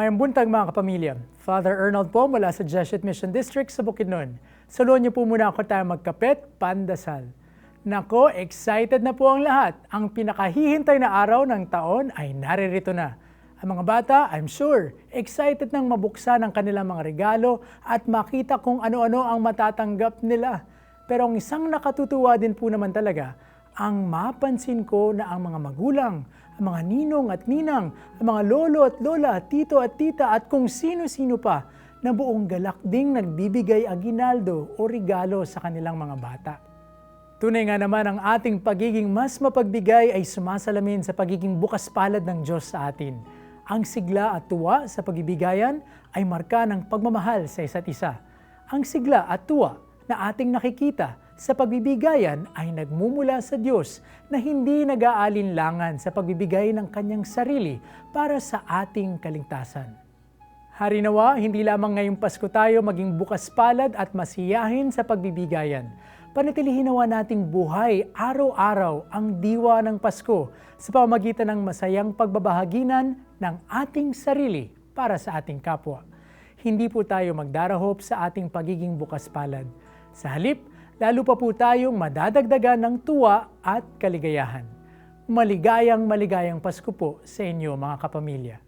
Ngayong buntag mga kapamilya, Father Arnold po mula sa Jesuit Mission District sa Bukidnon. Saluhan niyo po muna ako tayo magkapit, pandasal. Nako, excited na po ang lahat. Ang pinakahihintay na araw ng taon ay naririto na. Ang mga bata, I'm sure, excited nang mabuksan ang kanilang mga regalo at makita kung ano-ano ang matatanggap nila. Pero ang isang nakatutuwa din po naman talaga, ang mapansin ko na ang mga magulang, ang mga ninong at ninang, ang mga lolo at lola, tito at tita at kung sino-sino pa na buong galak ding nagbibigay aginaldo o regalo sa kanilang mga bata. Tunay nga naman ang ating pagiging mas mapagbigay ay sumasalamin sa pagiging bukas palad ng Diyos sa atin. Ang sigla at tuwa sa pagbibigayan ay marka ng pagmamahal sa isa't isa. Ang sigla at tuwa na ating nakikita sa pagbibigayan ay nagmumula sa Diyos na hindi nag-aalinlangan sa pagbibigay ng kanyang sarili para sa ating kaligtasan. Hari nawa, hindi lamang ngayong Pasko tayo maging bukas palad at masiyahin sa pagbibigayan. Panatilihin nawa nating buhay araw-araw ang diwa ng Pasko sa pamamagitan ng masayang pagbabahaginan ng ating sarili para sa ating kapwa. Hindi po tayo magdarahop sa ating pagiging bukas palad. Sa halip, lalo pa po tayong madadagdagan ng tuwa at kaligayahan. Maligayang Pasko po sa inyo mga kapamilya.